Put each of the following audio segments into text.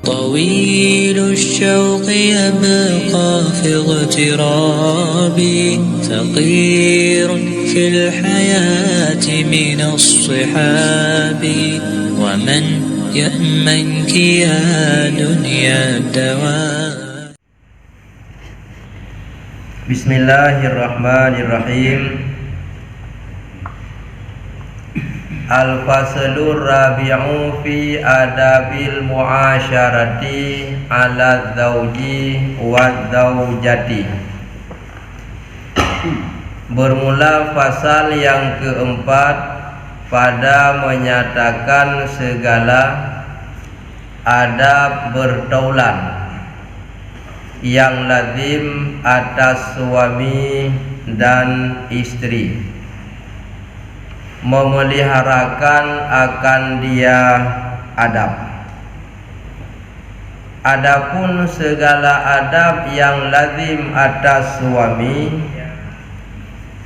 طويل الشوق يبقى في اغترابي ثقير في الحياة من الصحاب ومن يأمنك يا دنيا الدوام. Bismillahirrahmanirrahim. Al-faslur rabi'u fi adabil muasyarati ala zawji wa zawjati. Bermula fasal yang keempat pada menyatakan segala adab bertaulan yang lazim atas suami dan istri, memeliharakan akan dia adab. Adapun segala adab yang lazim atas suami,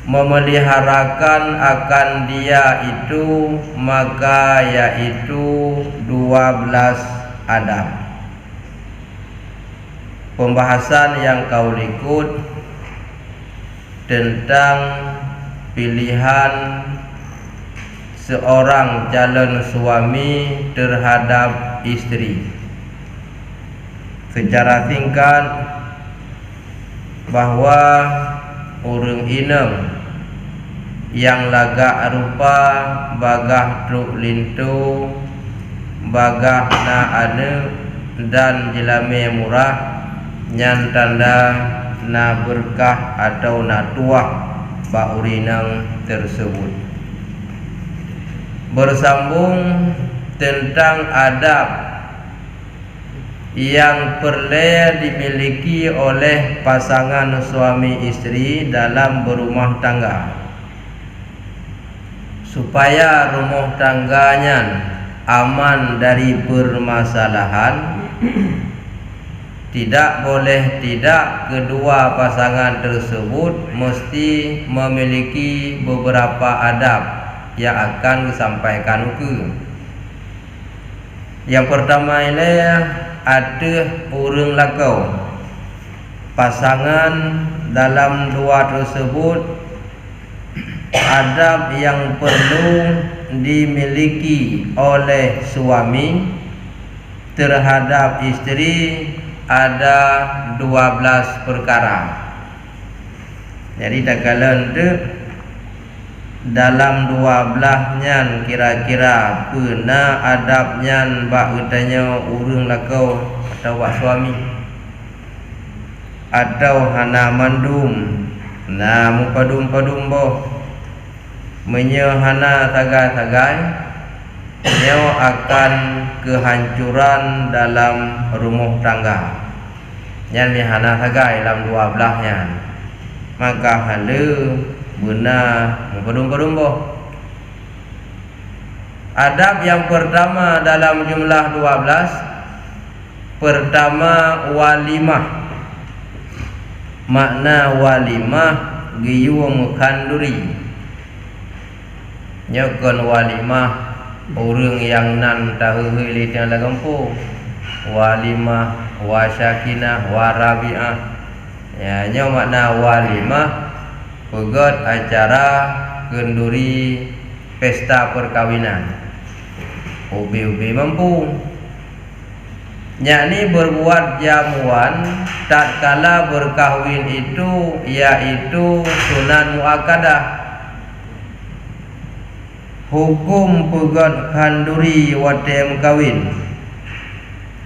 memeliharakan akan dia itu, maka yaitu 12 adab. Pembahasan yang kau ikut tentang pilihan seorang calon suami terhadap istri. Secara singkat, bahwa urang inem yang lagak rupa bagah truk lintu, bagah na ane dan jelame murah, nyan tanda na berkah atau na tuah baurinang tersebut. Bersambung tentang adab yang perlu dimiliki oleh pasangan suami istri dalam berumah tangga, supaya rumah tangganya aman dari permasalahan. Tidak boleh tidak kedua pasangan tersebut mesti memiliki beberapa adab yang akan disampaikan ke. Yang pertama ini ada urang lakau. Pasangan dalam dua tersebut adab yang perlu dimiliki oleh suami terhadap istri ada 12 perkara. Jadi dagalan tu dalam 12-nya kira-kira kena adabnya bak utanya urang lakau atau bak suami, atau hana mandum na mupadum-padum boh menyehana tagai-tagai nyawa akan kehancuran dalam rumah tangga. Yang lihana sagai dalam 12-nya, maka hala benar mupadum-padum boh. Adab yang pertama dalam jumlah 12, pertama walimah. Makna walimah giyung kanduri. Nyokon walimah orang yang nan tahu hili tiang la kampung, walimah, wasyakinah, warabiah. Ya, nyo makna walimah pegot acara kenduri pesta perkawinan. Ubi-ubi mampu. Yakni berbuat jamuan tatkala berkahwin itu, yaitu sunat muakkadah. Hukum pegot kanduri watem kawin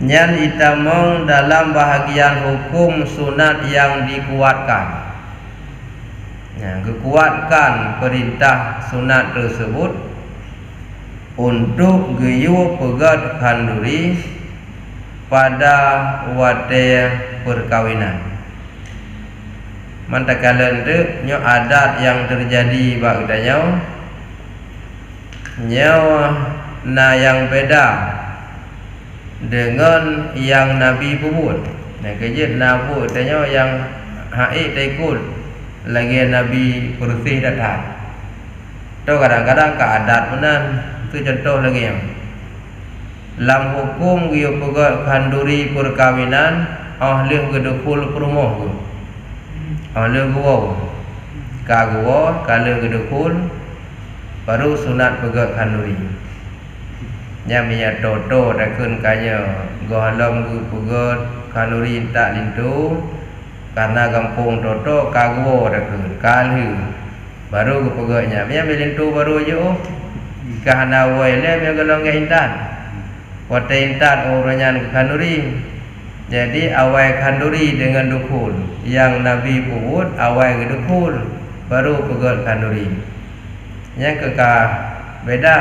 nyan itamong dalam bahagian hukum sunat yang dikuatkan. Kekuatkan perintah sunat tersebut untuk geyu pegot kanduri pada wate perkawinan. Mantakala nyo adat yang terjadi bagdanya nyawa na yang beda dengan yang Nabi buat. Nah kejut nabu tanya yang haid tekul lagi Nabi bersih datang. Tu kadang-kadang keadat menan. Itu contoh lagi yang lam hukum dia pegat kanduri perkawinan ahli gedukul perumah tu ahli gua kagua kalau gedukul baru sunat pegat kanduri nya minyak toto dakun kanya gohalam gu pegat kanduri tak lintu karena kampung toto kagua dakun kalhu baru gu pegatnya minyak lintu baru je kahana wai le minyak golong intan wata intan orangnya kanduri. Jadi awal kanduri dengan dukul yang Nabi buat awal ke dukul baru pegat kanduri. Yang kekah beda.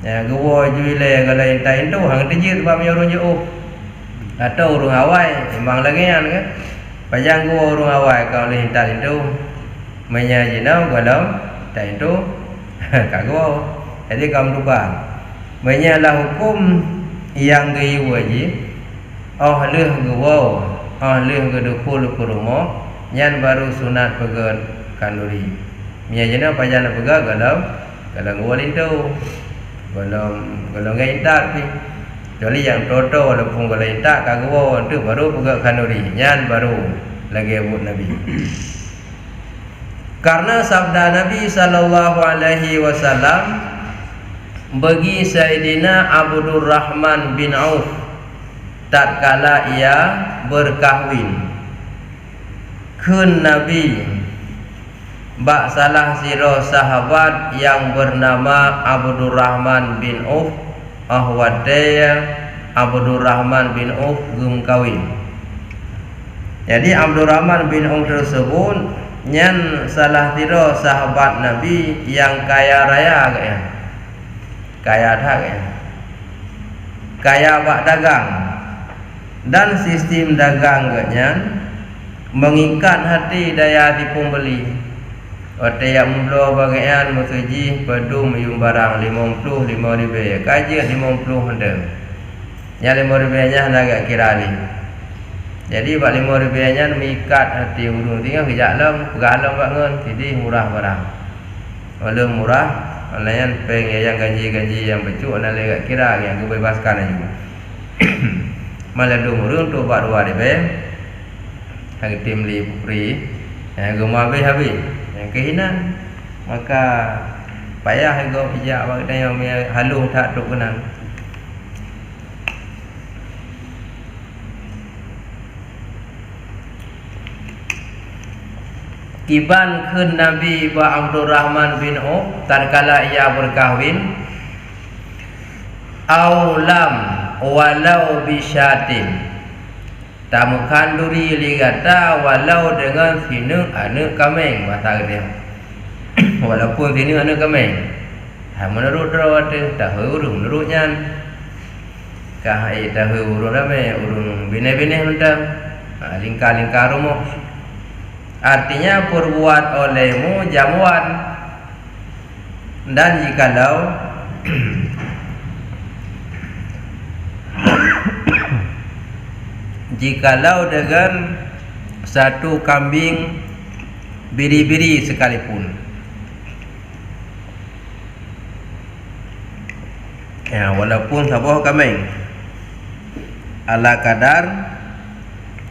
Ya gua juile kalau intan itu hang tiji sebab orang jauh. Atau orang awal memang lagi kan. Pajang gua orang awal kalau intan itu menyajinau kalau tak itu kagua. Jadi kamu lupa. Menyalah hukum yang gay wajib ahli gua ahli gedukul kurmo nyan baru sunat pegat kanduri miajana pajana pegat kalau gua lintu kalau gay tak pi jadi yang toto walaupun kalau tak kagua itu baru pegat kanduri nyan baru lagi buat Nabi karena sabda Nabi sallallahu alaihi wasallam bagi Sayyidina Abdurrahman bin Auf tatkala ia berkahwin kun Nabi bak salah siro sahabat yang bernama Abdurrahman bin Auf ahwadaya Abdurrahman bin Auf gum kawin. Jadi Abdurrahman bin Auf tersebut nyan salah siro sahabat Nabi yang kaya raya kaya kaya tak kaya bak dagang dan sistem dagangnya mengikat hati daya di pembeli. Ote yang mula bagian musuji padu meyum barang 50 ribu kaji 50 hendak yang 5 ribu nya agak kira ni. Jadi bak 5 ribu nya mengikat hati urung tinggal kejak lam pegalam bangun jadi murah barang. Walau murah layan peng yang ganji yang becuk nak lega kira yang kebebaskan juga. Malah dumurun tu bak 2 ribu. Hang tim li pupri yang gemabe habis yang kehinan maka payah go pijak bak yang halu tak tok kenang. Kiban kun Nabi ba Abdurrahman bin Auf tatkala ia berkahwin aulam walau bisyatin tamu kanduri ligata walau dengan sinu anu kameng bahasa dia walaupun sinu anu kameng menurut rawat tahu urung menurutnya kahai tahu urung rame urung bine-bine hendak lingkar-lingkar rumah. Artinya perbuat olehmu jamuan dan jikalau jikalau dengan satu kambing biri-biri sekalipun ya walaupun sabah kambing ala kadar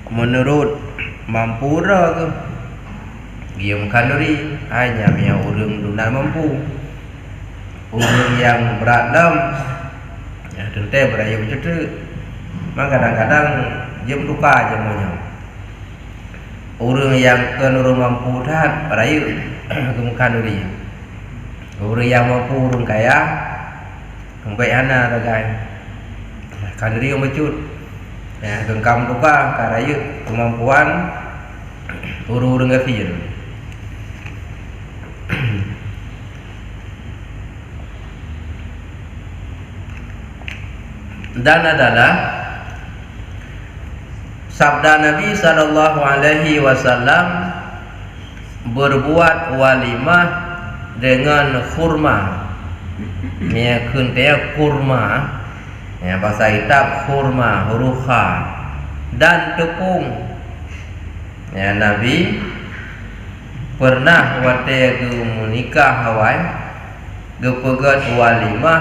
menurut mampu ke gium kalori hanya yang urang dunan mampu urang yang berat lam ya tentu beraya macam maka kadang-kadang jam tukar jamunya urang yang urang mampu dah beraya gium kalori urang yang mampu urang kaya sampai ana tagai kalori macam ya gengkam tukar karaya kemampuan urang kafir. Dan adalah sabda Nabi sallallahu alaihi wasallam berbuat walimah dengan kurma. Ni kuntia kurma. Ya bahasa kitab kurma huruf kha dan tepung. Ya Nabi pernah wate ge menikah hawai ge pegat walimah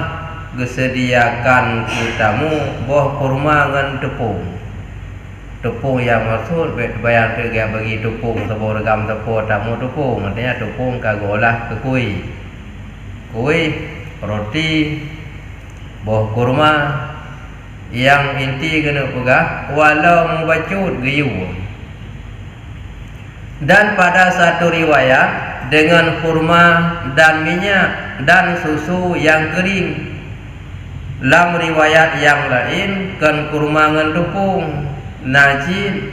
gesediakan kutamu boh kurma ngan tepung. Tepung yang maksud bayang tegak bagi tepung tepung regam tepung tamu tepung artinya tepung kagolah ke kuih roti boh kurma yang inti kena pegah walau membacut gayu. Dan pada satu riwayat dengan kurma dan minyak dan susu yang kering. Dalam riwayat yang lain kan kurma ngan tepung najin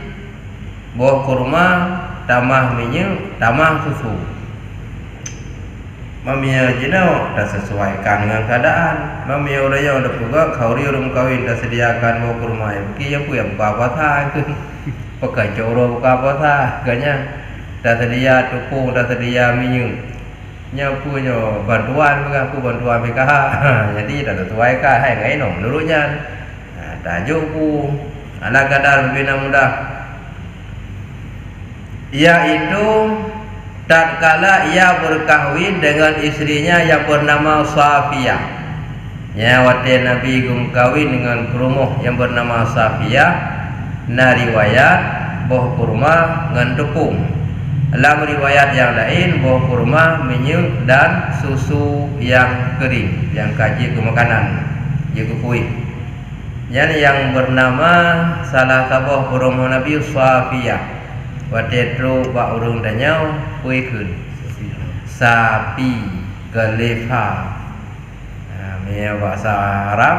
buah kurma tambah minyak tambah susu. Mamia jino dah sesuaikan dengan keadaan. Mamia orang yang ada juga kauri orang kawin dah sediakan buah kurma. Bagi yang punya buka apa tu? Pakai coro buka apa kanya dah sedia tepung dah sedia minyak. Nya punya bantuan aku bantuan PKH. Jadi dah sesuaikan hai ngai nom dulunya. Tajuk ku ala kadar berbina mudah, yaitu tatkala ia berkahwin dengan istrinya yang bernama Safiyah. Ya, waktu Nabi kawin dengan kurma yang bernama Safiyah. Na riwayat boh kurma dengan tepung. Dalam riwayat yang lain boh kurma, minyak dan susu yang kering yang kaji ke makanan, juga kuih. Yang bernama salah satu kurma Nabi Safiyah. Waktu itu pak urung danyau kuikun sapi gelefa. Ini bahasa Arab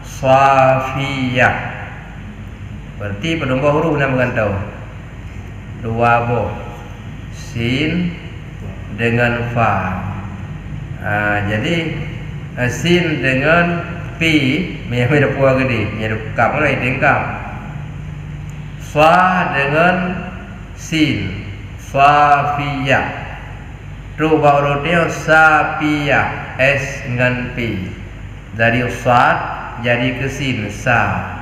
Safiyah. Berarti penumbah huruf nak berkantau dua boh sin dengan fa. Jadi sin dengan pi mi ada puak gede, mi ada kap mulai tingkap. Fa dengan sin, Safiyah. Tu baru dia Safiyah, S dengan P. Dari sad jadi ke sin, sa.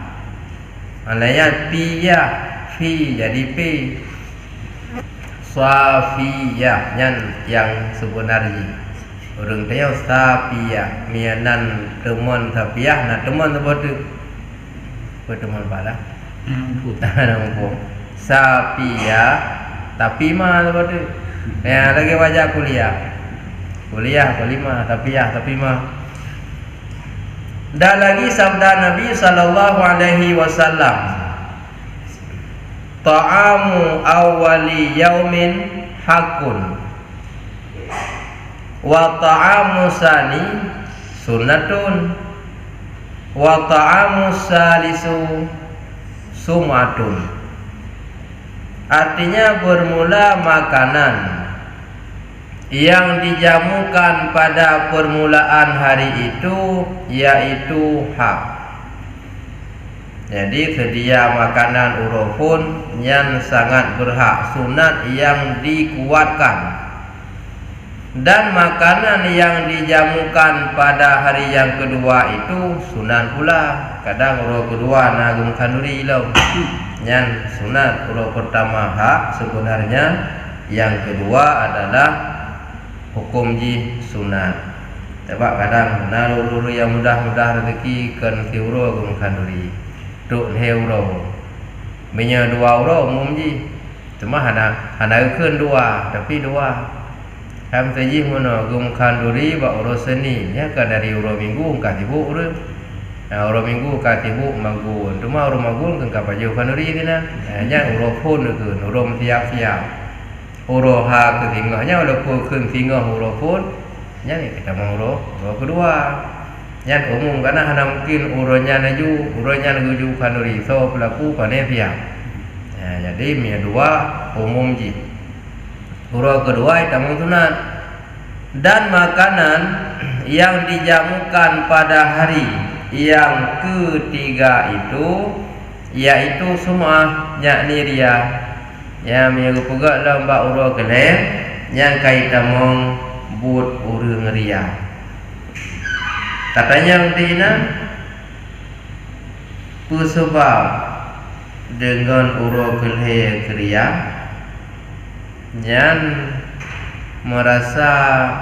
Alanya piyah, fi jadi P. Safiyah yang sebenarnya. Orang dia Safiyah, mianan teman Safiyah, nak teman sebab tu. Berteman pala. Nampak. Safiyah tapi mah sebab tu. Lagi wajah kuliah kelima tapi mah. Dan lagi sabda Nabi sallallahu alaihi wasallam, ta'amu awwali yaumin hakun wa ta'amu sani sunnatun wa ta'amu salisu sumatun. Artinya bermula makanan yang dijamukan pada permulaan hari itu yaitu hak. Jadi sedia makanan urufun yang sangat berhak, sunat yang dikuatkan. Dan makanan yang dijamukan pada hari yang kedua itu sunat pula. Kadang uruf kedua nagum kanduri lau. Yang sunat uruf pertama hak sebenarnya, yang kedua adalah hukum ji sunat. Sebab kadang naluru yang mudah-mudah rezeki kan tiuro gum kanduri. Duk heuro. Minya 2 euro umum ji. Cuma hana keun 2 tapi 2. Ham saji mono gum kanduri ba uro seni nya ka dari uro minggu ka tibu uro. Nah, uro minggu ka tibu magun. Cuma uro magun kan ka paju kanduri tina. Nya uro pun keun uro tiap-tiap. Uro ha ke tinggalnya uro keun tinggal uro pun nya ni kita mau uro kedua. Nya umum karena hana mungkin uronya naju, uronya nuju kanduri. So pelaku paneviak. Nah, jadi mi 2 umum ji. Uro kedua itu sunat. Dan makanan yang dijamukan pada hari yang ketiga itu yaitu semua yakni dia yang minggu pegak lamba uro kelem yang kaitan mong but urang ria. Katanya dina sebab dengan uro kelhe ria yang merasa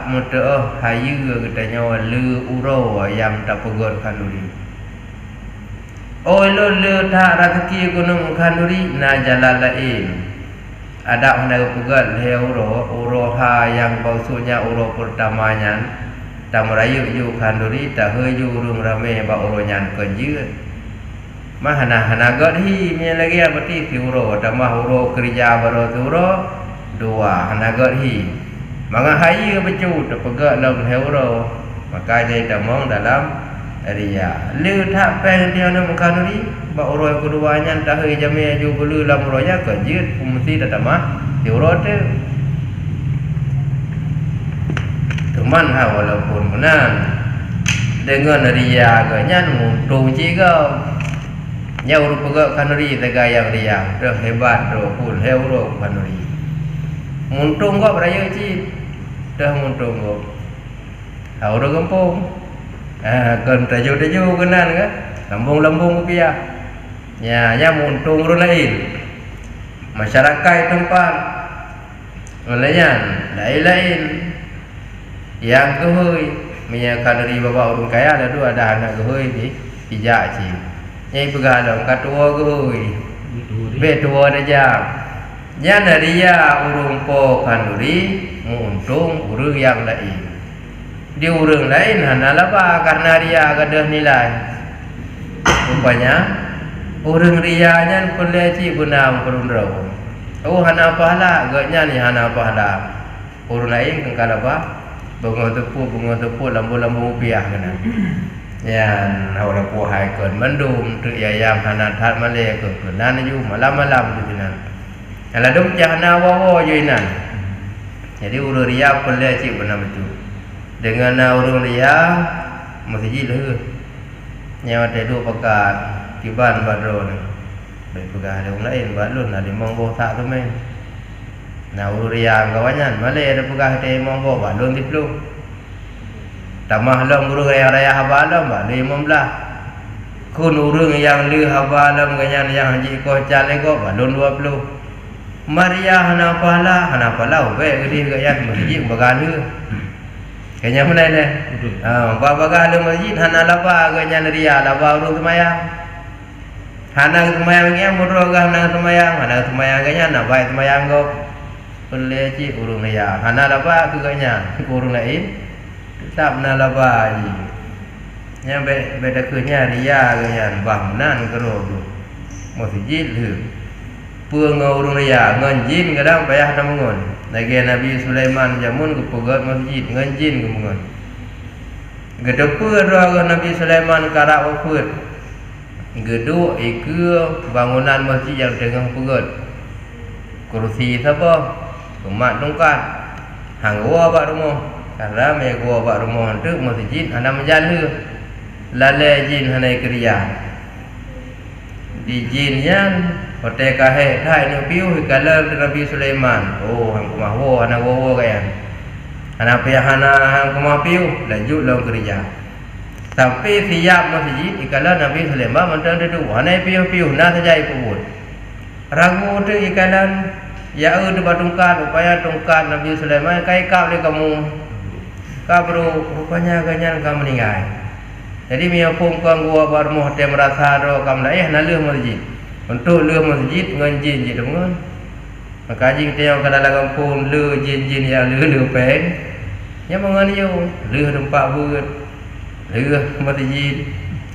mudah hayu katanya le uro yang tak pegot kanduri. Oh le tak rezeki gunung kanduri na jalan lain. Ada hendak pegot le uro ha yang maksudnya uro pertamanya. Tak merayu ju kanduri tak heju urung rame ba uro nyan kenjut. Mah hana god hi nya lagi berarti uro tambah uro kerja baru uro dua hana god hi. Maka hayu becu terpegat dalam hero maka dia tamong dalam ria le tak pen dia nak makan ni ba uroi keduanya tak he jami ju bulu lam roya kejut mesti tak mah di uroi tu teman ha walaupun menang dengan ria ke nyan muntung juga nya urut pegat kanuri tegayang ria dah hebat ro pun hero kanuri muntung kau beraya cik dah muntung kau orang kampung kan tajuk kenan ke lambung rupiah nya muntung orang lain masyarakat tempat lain yang kehui menyakan dari bapa orang kaya ada anak kehui di pijak cik nyai pegadang katua kehui betua aja nya dia urung po kanduri muntung urang yang lain. Di urang lain hana laba karena dia gadah nilai. Rupanya urang rianya peleci gunam perundrau. Oh hana pahala ganya ni hana pahala. Urang lain kengkal apa? Bunga tepu lambu rupiah kena. Yan orang puhai kon mendum tu yayam hana that male ke nan ju malam tu jinan. Ala dum jahna wawo juinan. Jadi urang ria pelai cik benar betul. Dengan urang ria masjid le. Nya ada dua pekat tiban badro ni. Baik pekat ada orang lain balun ada monggo tak tu main. Nah urang ria kawannya malai ada pekat ada monggo balun 10. Tamah long urang raya habalam ba 15. Kun urang yang le habalam ganyan yang haji ko cale ko balun 20. Maria hana pala baik gede gaya masjid bagale kanya mana ni bagale masjid hana laba ganya ria laba urung semayang hana semayang nya mudro hana semayang ganya nak baik semayang go peleci urung ria hana laba tu ganya urung lain tetap na laba ji nya beda kenya ria ganya bangnan kero masjid le Pengurung ria nganjin kadang payah dah mengun. Lagi Nabi Sulaiman jamun ke pegat masjid nganjin ke mengun. Gedepa doa Nabi Sulaiman karak wafat. Geduk ike bangunan masjid yang tengah pegat. Kursi siapa? Kemat tongkat. Hang gua bak rumah. Karena me gua bak rumah tu masjid anda menjala. Lalai jin hanai kerja. Di jinnya hotel kahe thai no piu hikala Nabi Sulaiman. Oh hang kumah wo ana wo kayan. Ana pia hana hang kumah piu lanjut long kerja. Sampai siap masjid hikala Nabi Sulaiman mantan duduk. Ana piu na sajai pun. Ragu tu hikalan ya tu batungkat upaya tungkat Nabi Sulaiman kai kap le kamu. Kabru rupanya ganyan kamu meninggal. Jadi mia pun kang gua barmu hotel merasa ro kam laih na leuh masjid. Untuk leuh masjid nganjin je dengan. Maka jing teo kada kampung leuh jin yang leuh pen. Nya mangan yo leuh tempat beut. Leuh masjid.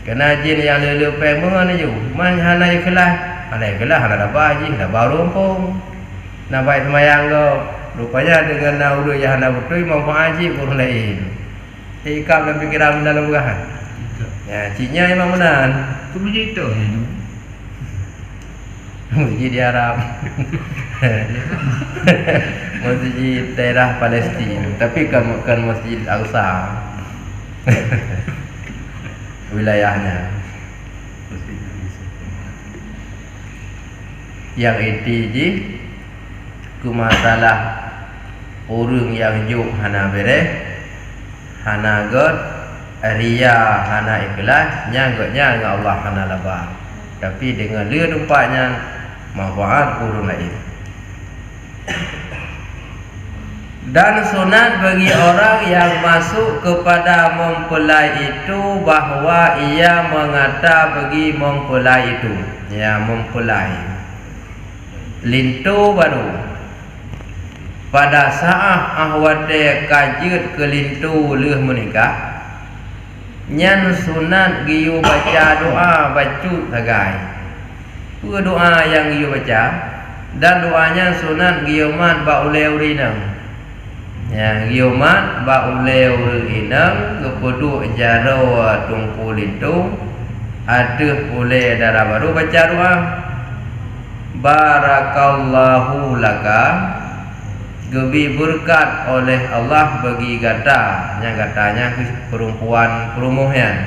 Kena jin yang leuh pen mangan yo. Man hana yo kelah. Hana kelah hana dapat jin dah baru kampung. Nak baik semayang go. Rupanya dengan nauru yang hana betul manfaat ji pun lain. Ikap dan fikiran dalam gahan. Ya, ciknya memang benar. Tu masjid tu. Masjid di Arab. Masjid daerah Palestin, tapi bukan Masjid Al-Aqsa. Wilayahnya. Yang itu je ku masalah orang yang juk hana bereh, hana god, ria hana ikhlas, nyanggatnya dengan Allah hana labah. Tapi dengan dia tempatnya manfaat orang lain. Dan sunat bagi orang yang masuk kepada mempelai itu bahawa ia mengata bagi mempelai itu, ya, mempelai lintu baru pada saat ahwate kajut ke lintu leuh menikah nyan sunat giyu baca doa bacu sagai pu doa yang giyu baca dan doanya sunat giyu mat ba ule urinang. Ya, giomat ba uleu inang kepudu jaro tungku lintu aduh ule darah baru baca doa barakallahu laka gebi berkat oleh Allah bagi gata yang katanya perempuan perumuhnya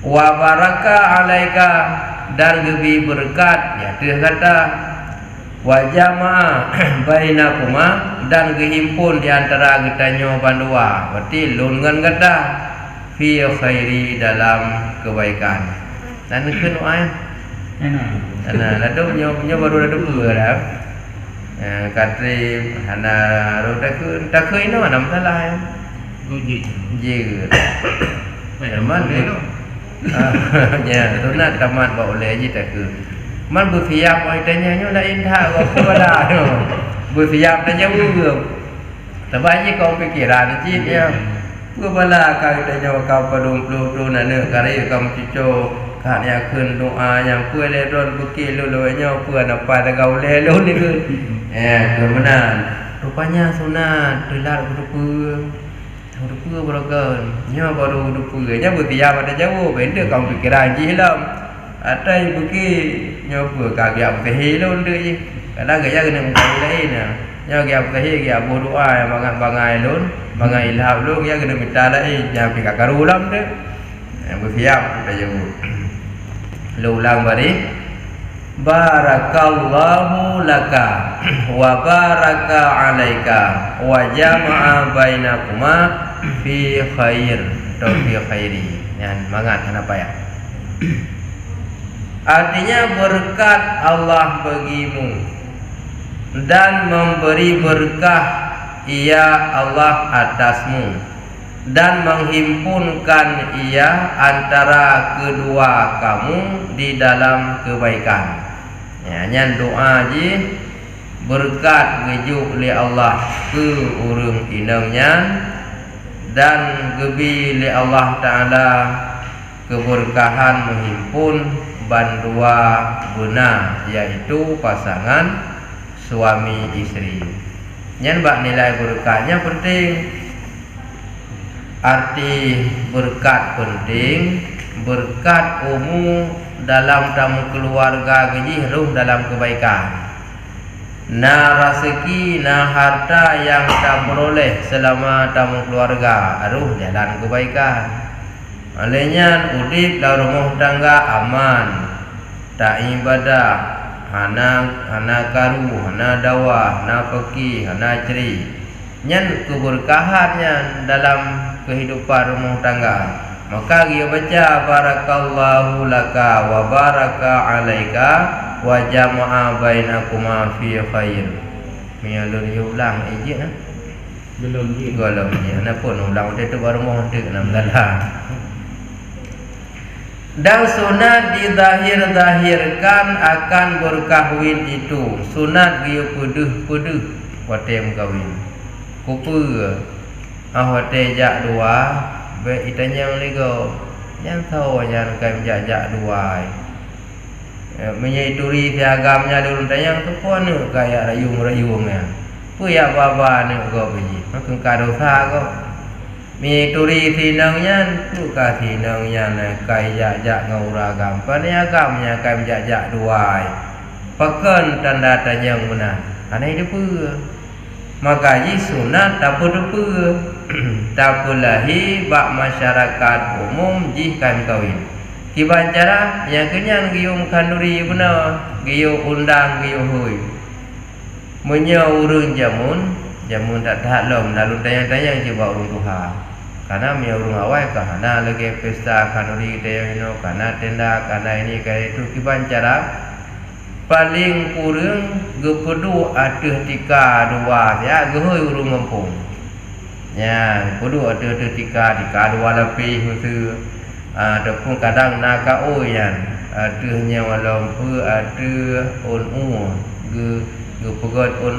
wa baraka alaika dan gebi berkat ya dia kata wa jama'a bainakuma dan kehimpun di antara getanyo pandua berarti lungan kata fi khairi dalam kebaikan dan keun ai ana laduk nyo baru laduk dah katri ana ro tak keun no nam salah ya je man ya sunat tamat ba oleh je tak keun man bersiap ai tanya nyo la intah wa kepada no bersiap tanya urang tabai kau pikiran cip ya kepada kau tanya kau padung plu nana kare kau cico kan ya keun doa yang pu le don bukil lu nyo pu apa ta kau le lu ni ke kemenan rupanya sunat telar udupu berakan nyo baru udupu nya bersiap ada jauh benda kau pikiran ji hilam atai bukit nyoba kagak teh lon deui kadang gaya kena mengkali lain nya gaya teh gaya doa yang bangai lon bangai ilham lon ya kena minta lain jangan pikir karulam deh yang bersiap kita jauh lu ulang bari barakallahu laka wa baraka alaika wa jama'a bainakuma fi khair atau fi khairi dan mangat kenapa ya artinya berkat Allah bagimu dan memberi berkah ia Allah atasmu dan menghimpunkan ia antara kedua kamu di dalam kebaikan. Ya, nyan doa ji berkat ngejuk li Allah ke urang inangnya dan gebi li Allah Taala keberkahan menghimpun bandua guna yaitu pasangan suami istri. Nyan bak nilai berkatnya penting. Arti berkat penting, berkat umum dalam tamu keluarga gaji ruh dalam kebaikan. Na rezeki, na harta yang tak beroleh selama tamu keluarga ruh jalan kebaikan. Olehnya udip dalam rumah tangga aman, tak ibadah, hana karu, hana dakwah, hana fikih, hana ceri. Nyan keberkahannya dalam kehidupan rumah tangga. Maka dia baca barakallahu laka wa baraka alaika wa jama'a bainakuma fi khair. Mialun ulang ije belum je. Golong je. Napa ulang dia tu baru mau hendak nak dalah. Dan sunat dizahir-zahirkan akan berkahwin itu. Sunat dia peduh-peduh watem kahwin. Kupu wate jak dua be itanya ligo yang tahu yang kan jak dua. Menyaituri agamnya dulu tanya tu pun gaya rayung-rayungnya. Pu ya baba ni go biji. Makin kadosa go. Mituri tinangnya tu ka tinangnya na kaya jak ngauragam. Pani agamnya kan jak dua. Pakan tanda tanya mana. Anai dia pu. Maka ji sunat tak berdepa tak pulahi bak masyarakat umum ji kan kawin. Kiban cara yang kenyan gium kanduri benar, gium undang gium hui. Munya urang jamun tak lom lalu tanya-tanya je bak urang Tuhan. Karena punya urang awal karena lagi pesta kanduri dia ino karena tenda karena ini kayak itu kiban cara paling kurang gepedu ada tika dua ya gehoi urung ngempung ya gepedu ada tika dua lebih itu ada pun kadang naga oyan adanya walaupun ada on ge pegot on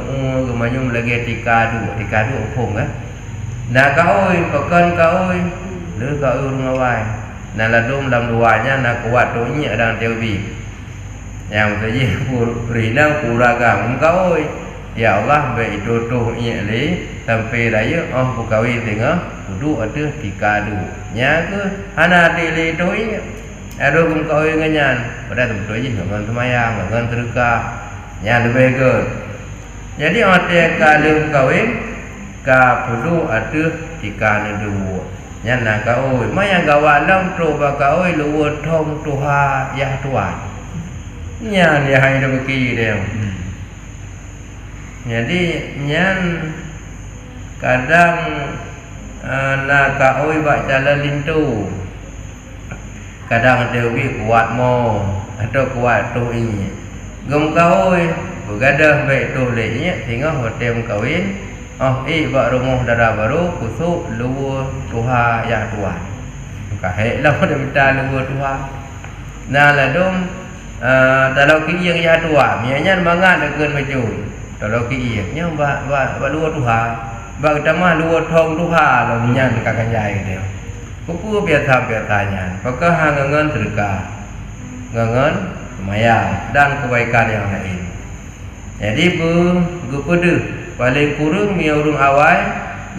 ge manyum lagi tika dua empung kan naga oi pekan ka oi le ka urung awai na ladum dalam duanya na kuat donya dan teubi yang tadi purina puraga engkau ya Allah be itu tuh iya le sampai raya bukawi tengah duduk ada tika du nya ke ana tele tu iya ada engkau nganyan pada tempat je ngan semayang ngan terka nya lebih ke jadi ate kalau kawin ka perlu ada tika du nya na kau mayang gawalang tu ba kau lu thong tuha ya tuan nyan ya hai dah beki dia. Jadi nyan kadang nak kaoi bak jalan lintu. Kadang dewi kuat mo atau kuat tu ini. Gum kaoi bergadah baik tu lehnya tengok hotel kawin. Bak rumah darah baru kusuk luar tuha ya tuan. Kahek lah pada minta luar tuha. Nah ladum dalau ki yang ya tua mianya mangan dengan maju dalau ki nya ba luar tuha ba utama luar thong tuha lo mianya ka kanjai dia kupu biasa nya maka hangangan terka ngangan maya dan kebaikan yang lain jadi gepedu paling kurang mi urung awai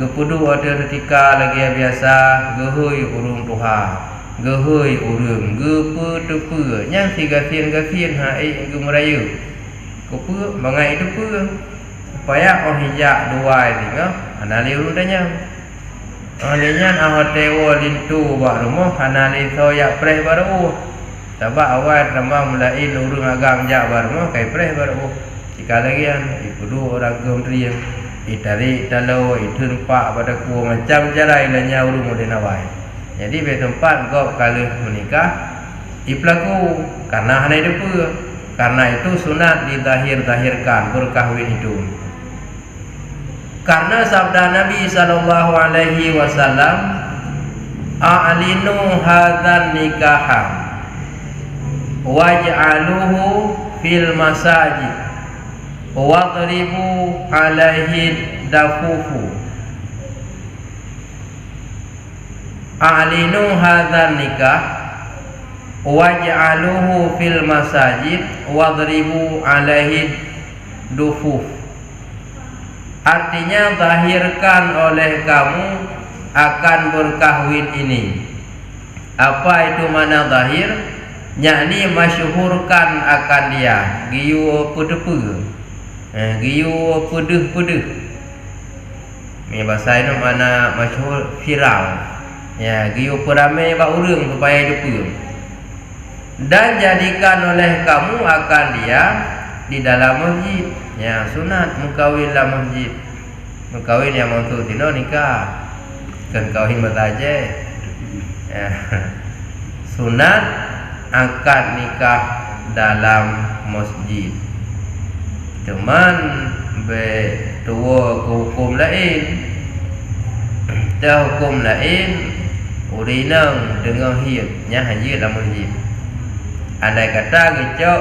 gepedu ada ketika lagi biasa gehoi urung tuha gehoi urang gepe nyang tiga-tian hai gemerayu kepe mangai depe supaya hijak dua tengah anali urang tanya alinya ahotewo lintu bak rumah anali soyak preh baru sabak awal ramah mulai urang agang jak baru kai preh baru jika lagi ipudu orang gemriang itari talau itun pak pada ku macam jarai lanya urang modena wai jadi di tempat kau kalau menikah ipelaku karena hanya depa karena itu sunat dizahirkan berkahwin itu karena sabda Nabi sallallahu alaihi wasallam a'linu hadzal nikaha waj'aluhu fil masajid wadribu alaihi dafufu a'linu hadzal nikah waj'aluhu fil masajid wadribu alaihi dufuf artinya zahirkan oleh kamu akan berkahwin ini apa itu mana zahir yakni masyhurkan akan dia giyu pedepe giyu pedeh ni bahasa ini mana masyhur viral ya giyu peramai bak urang supaya depe dan jadikan oleh kamu akan dia di dalam masjid ya sunat mengkawin dalam masjid mengkawin yang maksud tino nikah kan kawin bertaje ya sunat akad nikah dalam masjid cuman be tuwa hukum lain dah hukum lain urinang dengan hid nya haji dalam masjid andai kata gecok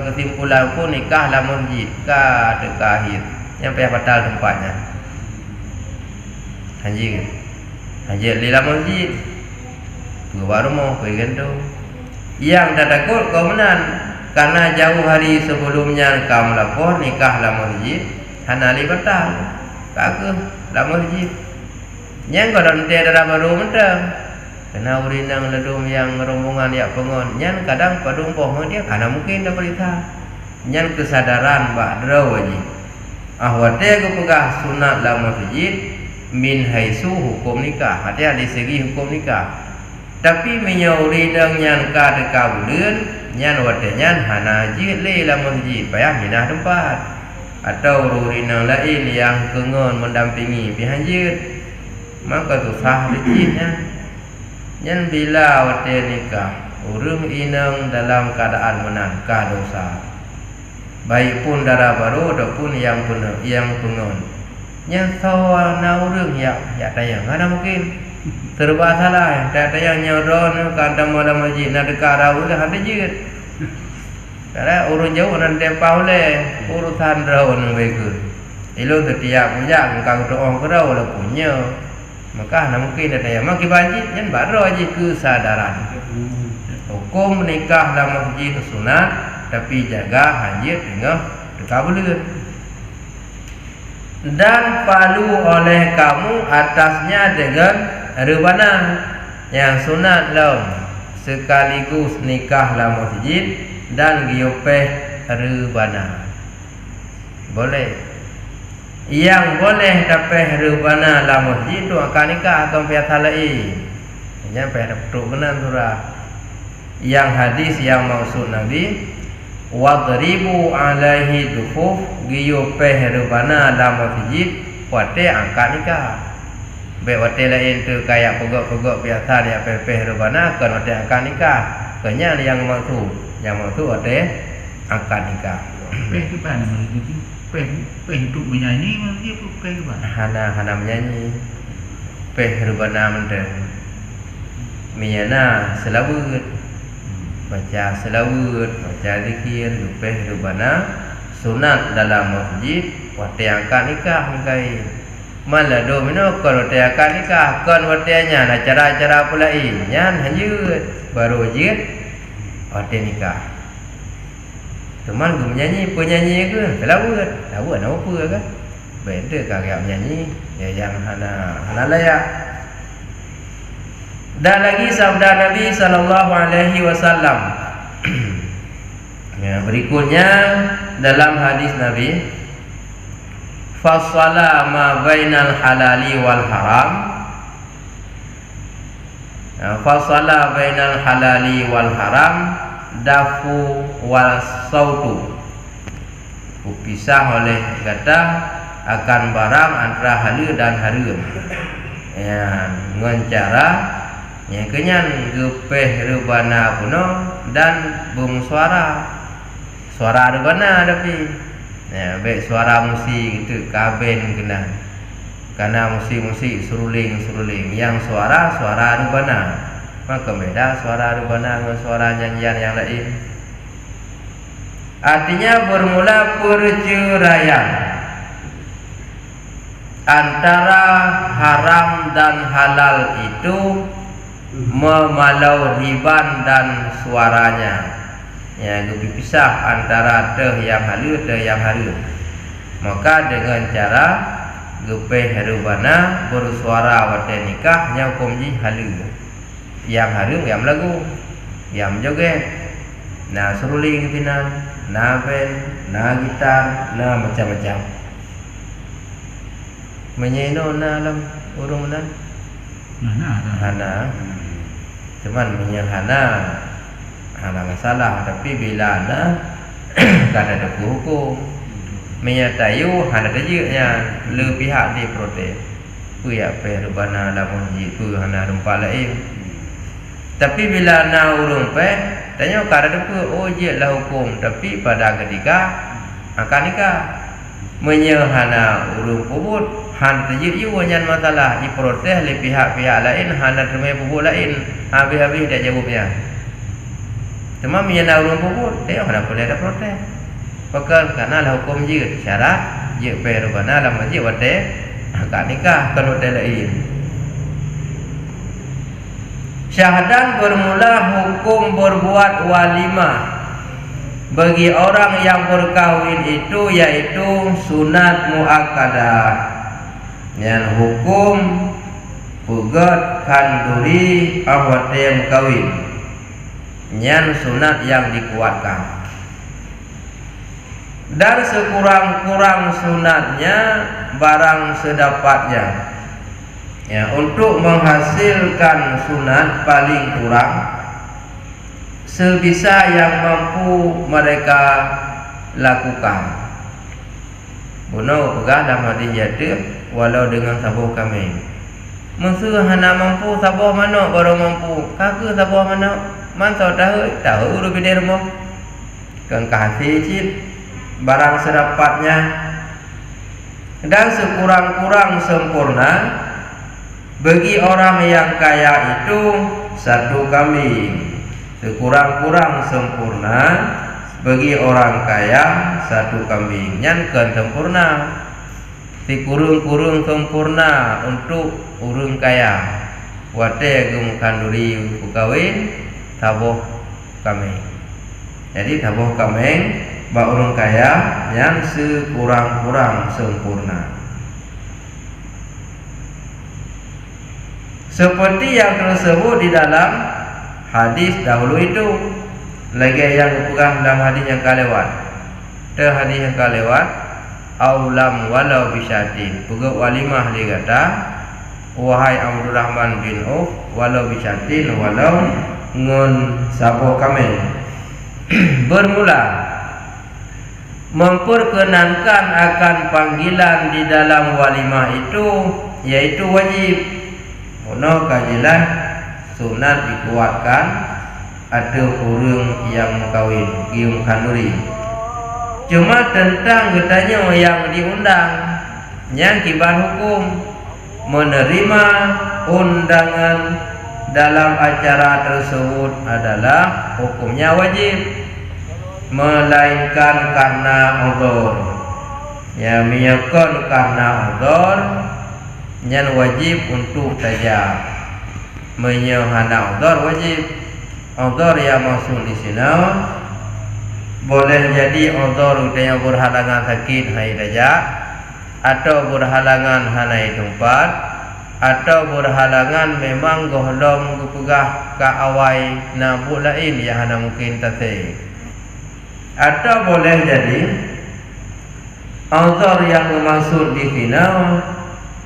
kesimpulan pun nikah dalam masjid ka dekah hid yang payah batal tempatnya haji di dalam masjid baru mau pergi gendong yang dah takut kau menan karena jauh hari sebelumnya kau melapor nikah dalam masjid hanali batal kagak dalam masjid yang kau dan tiada baru mentang kena urinang ledum yang rombongan ya pengon nyan kadang padung pohon dia karena mungkin dah berita nyan kesadaran bak draw aji ahwate ku pegah sunat dalam masjid min haisu hukum nikah hati ada segi hukum nikah tapi menyauri dang nyan ka deka bulan nyan wate nyan hana jid le dalam masjid payah minah tempat atau urinang lain yang kengon mendampingi pihanjid maka tu sah licitnya yang bila wate nikah urung inang dalam keadaan menangkah dosa baik pun darah baru ataupun yang pengen. Yang sawa na urang ya tayang ada mungkin serba salah ya tayang nyoron kan dalam masjid na dekat rawu dah ada je. Karena urun jauh nan tempau le urusan rawu nan mereka. Ilo setiap punya kang doa ke rawu lah punya. Maka na mungkin ada tayang maki wajib yang baru aja kesadaran. Hukum menikah dalam masjid sunat tapi jaga hajat dengan terkabul. Dan palu oleh kamu atasnya dengan rebana yang sunat laum sekaligus nikah dalam masjid dan giopeh rebana boleh. Yang boleh dapeh rebana dalam masjid tu akan nikah atau biasa lain yang pada betul benar surah yang hadis yang maksud Nabi wadribu alaihi dufuf giyo pehrubana dalam masjid wate angkat nikah be wate lain tu kayak pegok-pegok biasa dia pehrubana kan wate angkat nikah kenya yang maksud wate angkat nikah ke mana begitu untuk menyanyi dia ke mana hana menyanyi pehrubana mende miyana selawut baca selawat, baca zikir, lupeh rubana sunat dalam masjid wate angkat nikah mengkai malah domino kalau wate angkat nikah kan watenya nah cara-cara pula nyan hanjut baru wajib wate nikah teman gue penyanyi ke selawat tahu nak apa kan benda kagak menyanyi ya yang hana layak. Dan lagi sabda Nabi sallallahu alaihi wasallam. Ya, berikutnya dalam hadis Nabi, fasala ma bainal halali wal haram. Ya, fasala bainal halali wal haram dafu wal sautu. Pisah oleh kata akan barang antara halal dan haram. Ya, dengan cara yang kenyan gepeh rebana puno dan bung suara rebana tapi ya baik suara musik itu kaben kena karena musik seruling yang suara rebana maka beda suara rebana dengan suara nyanyian yang lain artinya bermula perceraian antara haram dan halal itu memalau riban dan suaranya ya berpisah antara teh yang halus teh yang harum maka dengan cara gepeh rubana bersuara wate nikah nya hukumji halus yang harum yang lagu yang joget nah seruling tinan nah band nah gitar nah macam-macam menyeno na dalam urung nan hana cuman menyahana masalah tapi bila na kan ada hukum menyatayu hana tajuknya le pihak di protes puya pe rebana dalam masjid tu hana rumpa lain tapi bila na urung pe tanya kada ada oh je lah hukum tapi pada ketika akan nikah menyahana urung pubut han tajid you wanyan masalah diprotes oleh pihak-pihak lain hana terima pupuk lain habis-habis dia jawabnya cuma menyana urung pupuk dia hana boleh ada protes pakal karena lah hukum je syarat je perubana dalam masjid wate akad nikah kan wate lain syahadan bermula hukum berbuat walimah bagi orang yang berkahwin itu yaitu sunat muakkadah yang hukum pugat kanduri awat yang kawin yang sunat yang dikuatkan dan sekurang-kurang sunatnya barang sedapatnya ya untuk menghasilkan sunat paling kurang sebisa yang mampu mereka lakukan. Buno pegah dalam hadis jatuh walau dengan sabuh kami. Musuh hana mampu sabuh mana baru mampu. Kaku sabuh mana? Man tahu tahu uru bidir mo. Kan kasih cit. barang sedapatnya, dan sekurang-kurang sempurna bagi orang yang kaya itu 1 kambing. Sekurang-kurang sempurna bagi orang kaya 1 kambing. Nyankan sempurna, dikurung-kurung sempurna untuk urang kaya. Wate gum kanduri kawin taboh kambing. Jadi taboh kambing ba urang kaya yang sekurang-kurang sempurna. Seperti yang tersebut di dalam hadis dahulu itu. Lagi yang dipegang dalam hadis yang kalewat. Hadis yang kalewat, aulam walau bisyatin. Pegak walimah dia kata, wahai Abdul Rahman bin Auf, walau bisyatin, walau ngon saboh kami. Bermula memperkenankan akan panggilan di dalam walimah itu, yaitu wajib. Ono kajilah sunat dikuatkan ada orang yang kawin gium kanduri. Cuma tentang katanya yang diundang, yang kibar hukum menerima undangan dalam acara tersebut adalah hukumnya wajib, melainkan karena uzur. Ya, meyakon karena uzur yang wajib untuk tajam. Menyahana uzur wajib. Uzur yang maksud di sini boleh jadi uzur yang berhalangan sakit hai tajam, atau berhalangan hanai tempat, atau berhalangan memang gohlom gupegah ka awai na bulain yang hana mungkin tate. Atau boleh jadi uzur yang bermaksud di sini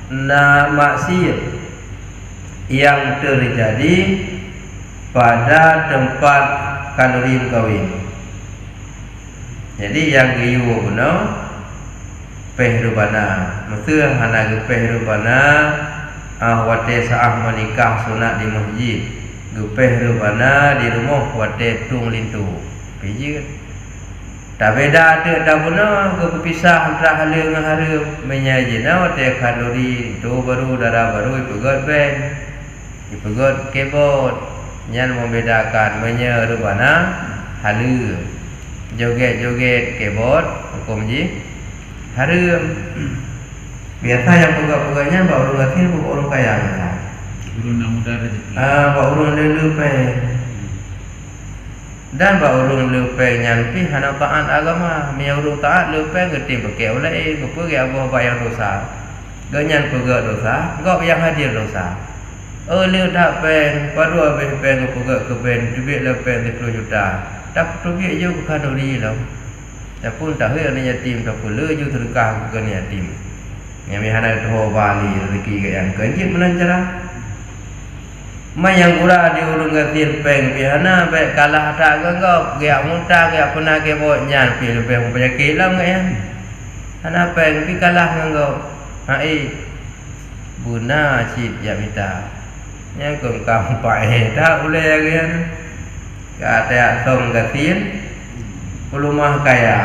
na maksiat yang terjadi pada tempat kanduri kawin. Jadi yang giyu benar pehrubana, maksud hana pehrubana wate saah menikah sunat di masjid, pehrubana di rumah wate tung lintu. Biji kan? Tak beda ada tak benar kepisah antara hala dengan hala menyajina wate kanduri itu baru darah baru ipegot band, ipegot keyboard. Yang membedakan menyerubana hala joget-joget keyboard hukum ji haram. Biasa yang pegak-pegaknya bawa orang kafir bawa orang kaya kan. Urun nak mudah rezeki. Bawa orang lepe. Dan bawa orang lepe nyampi hana taat agama, mi urung taat lepe ngerti pakai oleh apa ke apa bayang dosa. Ganyan pegak dosa, engkau yang hadir dosa. Dia tak pen, pada habis pen ke pegak ke pen, duit le pen 10 juta. Tak duit je ke kanduri lah. Tak pun tak ada ni yatim tak pula je terkah ke ni yatim. Yang mihana tu bali rezeki ke yang kenjit melancara. Mai yang gura di urung gatin pen mihana baik kalah tak ke kau, gak muntah gak pernah ke botnya pi le pen penyakit lah ke yang. Hana pen pi kalah dengan kau. Hai buna cip ya minta. Yang kau kampai tak boleh kan? Kata som gatin, pelumah kaya,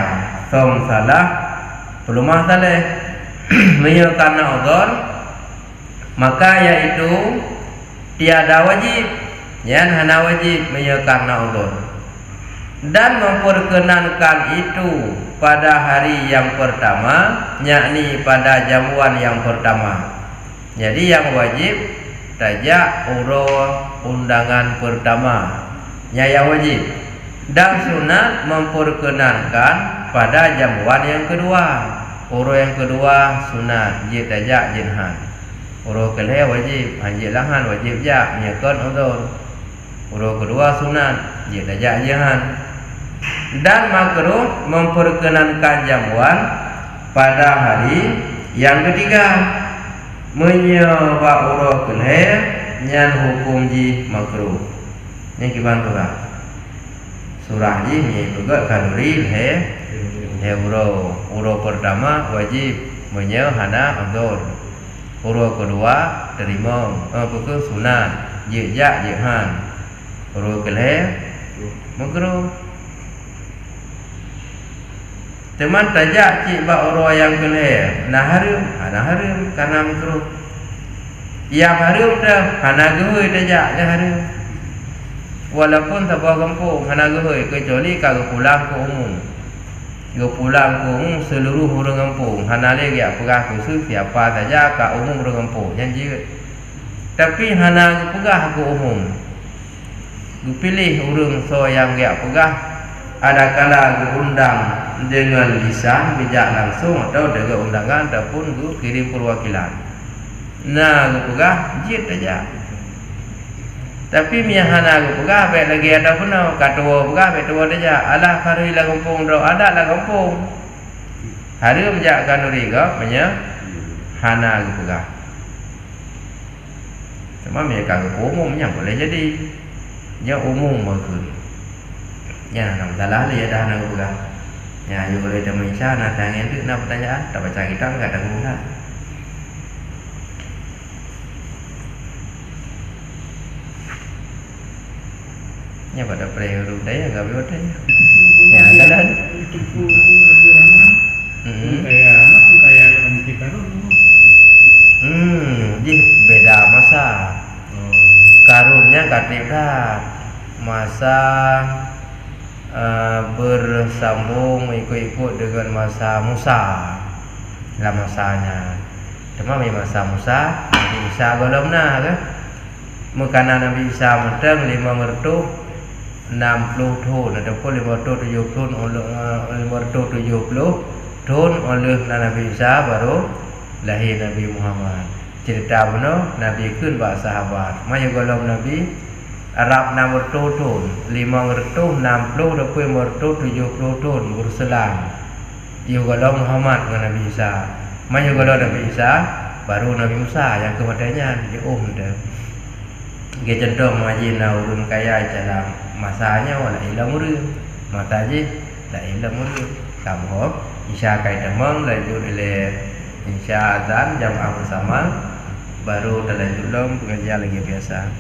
som salah, pelumah saleh. Menyerkan uzur, maka yaitu tiada wajib, yang hana wajib menyerkan uzur. Dan memperkenankan itu pada hari yang pertama, yakni pada jamuan yang pertama. Jadi yang wajib tajak urut undangan pertama yang wajib, dan sunat memperkenankan pada jamuan yang kedua. Urut yang kedua sunat je tajak jinhan. Urut kedua wajib, anjir lahan wajib jak menyekon uzur. Urut kedua sunat je tajak jinhan. Dan makruh memperkenankan jamuan pada hari yang ketiga. Menyebab urut kelih nyan hukum ji makruh. Ni kiban tu lah. Surah ji ni pegat kanduri he urut pertama wajib menyehana uzur. Urut kedua terima pukul sunat jejak jehan. Urut kelih makruh. Teman tajak cik ba orang yang kena naharum karena makruh. Yang harum dah hana geui tajak dah harum. Walaupun tabah kampung hana geui kecuali kalau pulang ke umum. Go pulang ke umum seluruh orang kampung hana lagi pegah khusus siapa saja ke umum orang kampung janji. Tapi hana pegah ke umum. Go pilih orang so yang dia pegah ada kala go undang dengan lisan bijak langsung atau dengan undangan ataupun go kirim perwakilan. Nah go pegah jit aja. Tapi miah hana go pegah baik lagi ada pun katua pegah baik tua aja. Alah karui la kampung do ada la kampung. Hari menjak kanuri go punya hana go pegah. Cuma miah kagak umum nya boleh jadi. Nya umum mungkin. Ya nak salah dia dah nak go pegah. Ya you boleh demi sana tangan tu nak pertanyaan tak baca kita enggak ada kemudahan. Nya pada prehuru daya enggak boleh. Ya kadang itu Abu Rahman. Kayak dalam kita tu. Ji beda masa. Karunnya katibda masa bersambung ikut-ikut dengan masa Musa lah masanya. Cuma masa Musa Nabi Isa golong nah kan. Makanan Nabi Isa mentang 560 tahun ataupun 570 tahun oleh Nabi Isa baru lahir Nabi Muhammad. Cerita benar Nabi kun ba sahabat. Maya golong Nabi Arab 60 tahun, 560 ataupun 570 tahun berselang. Ia golong Muhammad dengan Nabi Isa. Maya golong Nabi Isa baru Nabi Musa yang kematiannya dia dah. Dia cenderung mengaji urun kaya dalam masanya wala ilmu ru. Mata je la ilmu ru. Kamu Isya kai demang lanjut oleh Isya azan jamaah bersama baru terlanjut pengajian lagi biasa.